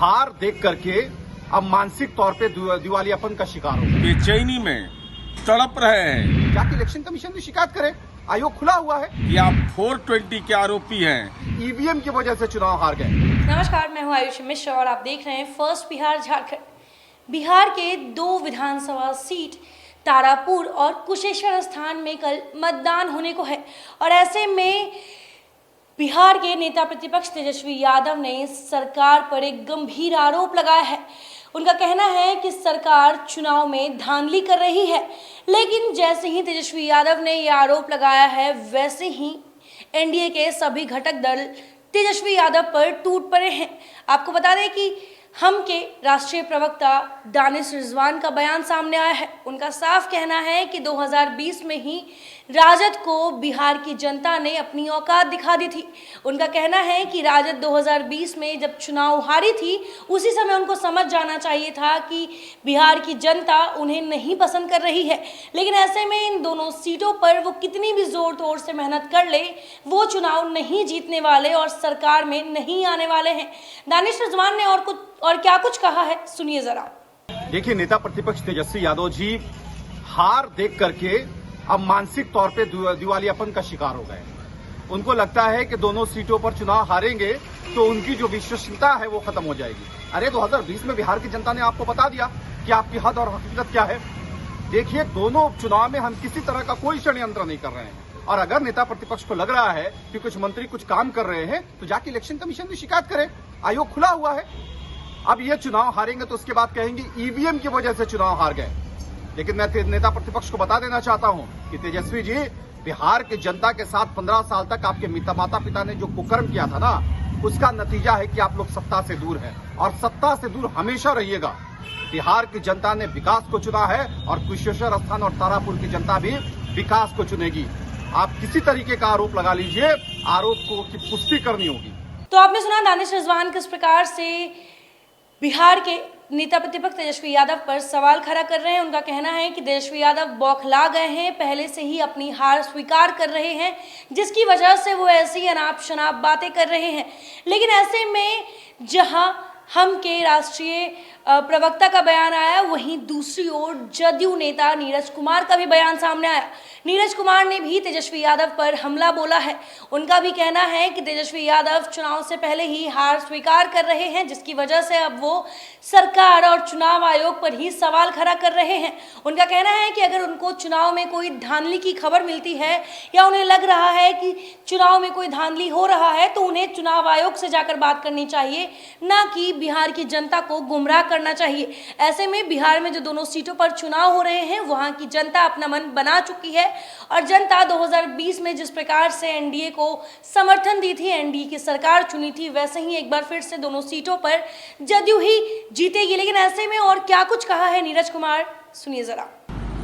हार देख करके अब मानसिक तौर पे दिवालियापन का शिकार हो गए, बेचैनी में तड़प रहे हैं। जाके इलेक्शन कमीशन में शिकायत करें, आयोग खुला हुआ है। कि आप 420 के आरोपी हैं। ईवीएम की वजह से चुनाव हार गए। नमस्कार, मैं हूं आयुषी मिश्रा और आप देख रहे हैं फर्स्ट बिहार झारखंड। बिहार के 2 विधानसभा सीट तारापुर और कुशेश्वर स्थान में कल मतदान होने को है और ऐसे में बिहार के नेता प्रतिपक्ष तेजस्वी यादव ने सरकार पर एक गंभीर आरोप लगाया है। उनका कहना है कि सरकार चुनाव में धांधली कर रही है, लेकिन जैसे ही तेजस्वी यादव ने यह आरोप लगाया है वैसे ही एनडीए के सभी घटक दल तेजस्वी यादव पर टूट पड़े हैं। आपको बता दें कि हम के राष्ट्रीय प्रवक्ता दानिश रिजवान का बयान सामने आया है। उनका साफ कहना है कि 2020 में ही राजद को बिहार की जनता ने अपनी औकात दिखा दी थी। उनका कहना है कि राजद 2020 में जब चुनाव हारी थी उसी समय उनको समझ जाना चाहिए था कि बिहार की जनता उन्हें नहीं पसंद कर रही है, लेकिन ऐसे में इन दोनों सीटों पर वो कितनी भी जोर तोड़ से मेहनत कर ले वो चुनाव नहीं जीतने वाले और सरकार में नहीं आने वाले हैं। दानिश रिजवान ने और क्या कुछ कहा है, सुनिए जरा। देखिए, नेता प्रतिपक्ष तेजस्वी यादव जी हार देख करके अब मानसिक तौर पे दिवालियापन का शिकार हो गए। उनको लगता है कि दोनों सीटों पर चुनाव हारेंगे तो उनकी जो विश्वसनीयता है वो खत्म हो जाएगी। अरे 2020 में बिहार की जनता ने आपको बता दिया कि आपकी हद और हकीकत क्या है। देखिए, दोनों चुनाव में हम किसी तरह का कोई षड्यंत्र नहीं कर रहे हैं और अगर नेता प्रतिपक्ष को लग रहा है कि कुछ मंत्री कुछ काम कर रहे हैं तो जाके इलेक्शन कमीशन में शिकायत करें, आयोग खुला हुआ है। अब ये चुनाव हारेंगे तो उसके बाद कहेंगे ईवीएम की वजह से चुनाव हार गए। लेकिन मैं नेता प्रतिपक्ष को बता देना चाहता हूं कि तेजस्वी जी, बिहार की जनता के साथ 15 साल तक आपके माता पिता ने जो कुकर्म किया था ना, उसका नतीजा है कि आप लोग सत्ता से दूर हैं और सत्ता से दूर हमेशा रहिएगा। बिहार की जनता ने विकास को चुना है और कुशेश्वर स्थान और तारापुर की जनता भी विकास को चुनेगी। आप किसी तरीके का आरोप लगा लीजिए, आरोप की पुष्टि करनी होगी। तो आपने सुना दानिश रिजवान किस प्रकार से बिहार के नेता प्रतिपक्ष तेजस्वी यादव पर सवाल खड़ा कर रहे हैं। उनका कहना है कि तेजस्वी यादव बौखला गए हैं, पहले से ही अपनी हार स्वीकार कर रहे हैं, जिसकी वजह से वो ऐसी अनाप शनाप बातें कर रहे हैं। लेकिन ऐसे में जहां हम के राष्ट्रीय प्रवक्ता का बयान आया, वहीं दूसरी ओर जदयू नेता नीरज कुमार का भी बयान सामने आया। नीरज कुमार ने भी तेजस्वी यादव पर हमला बोला है। उनका भी कहना है कि तेजस्वी यादव चुनाव से पहले ही हार स्वीकार कर रहे हैं, जिसकी वजह से अब वो सरकार और चुनाव आयोग पर ही सवाल खड़ा कर रहे हैं। उनका कहना है कि अगर उनको चुनाव में कोई धांधली की खबर मिलती है या उन्हें लग रहा है कि चुनाव में कोई धांधली हो रहा है तो उन्हें चुनाव आयोग से जाकर बात करनी चाहिए, ना कि बिहार की जनता को गुमराह करना चाहिए। ऐसे में बिहार में जो दोनों सीटों पर चुनाव हो रहे हैं वहां की जनता अपना मन बना चुकी है और जनता 2020 में जिस प्रकार से एनडीए को समर्थन दी थी, एनडीए की सरकार चुनी थी, वैसे ही एक बार फिर से दोनों सीटों पर जदयू ही जीतेगी। लेकिन ऐसे में और क्या कुछ कहा है नीरज कुमार, सुनिए जरा।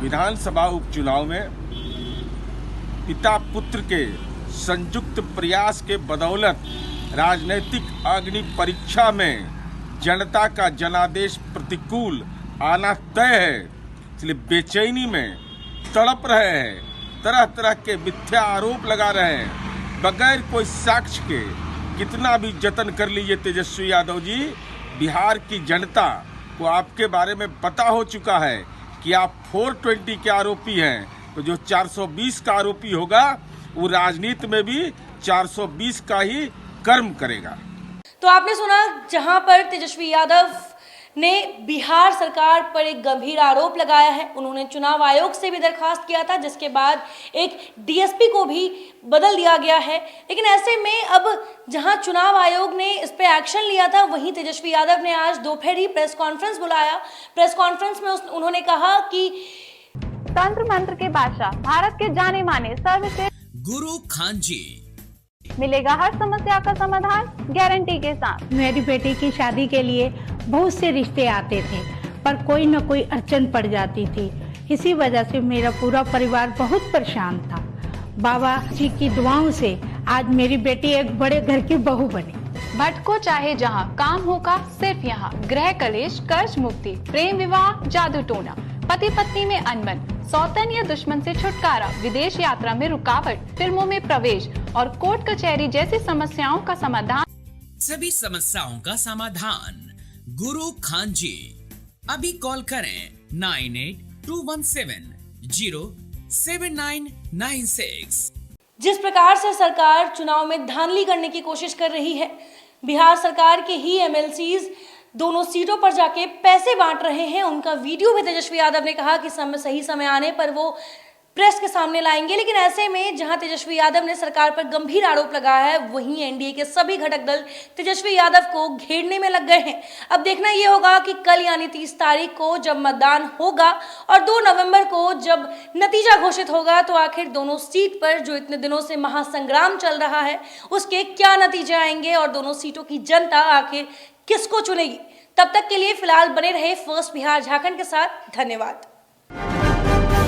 विधानसभा उपचुनाव में पिता पुत्र के संयुक्त प्रयास के बदौलत राजनीतिक अग्नि परीक्षा में जनता का जनादेश प्रतिकूल आना तय है। इसलिए बेचैनी में तड़प रहे हैं, तरह तरह के मिथ्या आरोप लगा रहे हैं बगैर कोई साक्ष्य के। कितना भी जतन कर लीजिए तेजस्वी यादव जी, बिहार की जनता को आपके बारे में पता हो चुका है कि आप 420 के आरोपी हैं। तो जो 420 का आरोपी होगा वो राजनीति में भी 420 का ही कर्म करेगा। तो आपने सुना, जहां पर तेजस्वी यादव ने बिहार सरकार पर एक गंभीर आरोप लगाया है। उन्होंने चुनाव आयोग से भी दरखास्त किया था, जिसके बाद एक डीएसपी को भी बदल दिया गया है। लेकिन ऐसे में अब जहां चुनाव आयोग ने इस पे एक्शन लिया था, वहीं तेजस्वी यादव ने आज दोपहर ही प्रेस कॉन्फ्रेंस बुलाया। प्रेस कॉन्फ्रेंस में उन्होंने कहा कि तंत्र मंत्र के बादशाह, भारत के जाने माने सर्वश्रेष्ठ गुरु खान जी, मिलेगा हर समस्या का समाधान गारंटी के साथ। मेरी बेटी की शादी के लिए बहुत से रिश्ते आते थे, पर कोई न कोई अड़चन पड़ जाती थी। इसी वजह से मेरा पूरा परिवार बहुत परेशान था। बाबा जी की दुआओं से आज मेरी बेटी एक बड़े घर की बहू बनी। भटको चाहे जहाँ, काम होगा सिर्फ यहाँ। गृह कलेश, कर्ज मुक्ति, प्रेम विवाह, जादू टोना, पति पत्नी में अनबन, सौतन या दुश्मन से छुटकारा, विदेश यात्रा में रुकावट, फिल्मों में प्रवेश और कोर्ट कचहरी जैसी समस्याओं का समाधान। सभी समस्याओं का समाधान गुरु खान जी। अभी कॉल करें 9821707996। जिस प्रकार से सरकार चुनाव में धांधली करने की कोशिश कर रही है, बिहार सरकार के ही एमएलसीज दोनों सीटों पर जाके पैसे बांट रहे हैं, उनका वीडियो भी तेजस्वी यादव ने कहा कि सही समय आने पर वो प्रेस के सामने लाएंगे। लेकिन ऐसे में जहां तेजस्वी यादव ने सरकार पर गंभीर आरोप लगाया है, वहीं एनडीए के सभी घटक दल तेजस्वी यादव को घेरने में लग गए हैं। अब देखना यह होगा कि कल यानी 30 तारीख को जब मतदान होगा और 2 नवंबर को जब नतीजा घोषित होगा, तो आखिर दोनों सीट पर जो इतने दिनों से महासंग्राम चल रहा है उसके क्या नतीजे आएंगे और दोनों सीटों की जनता आखिर किसको चुनेगी। तब तक के लिए फिलहाल बने रहे फर्स्ट बिहार झारखंड के साथ। धन्यवाद।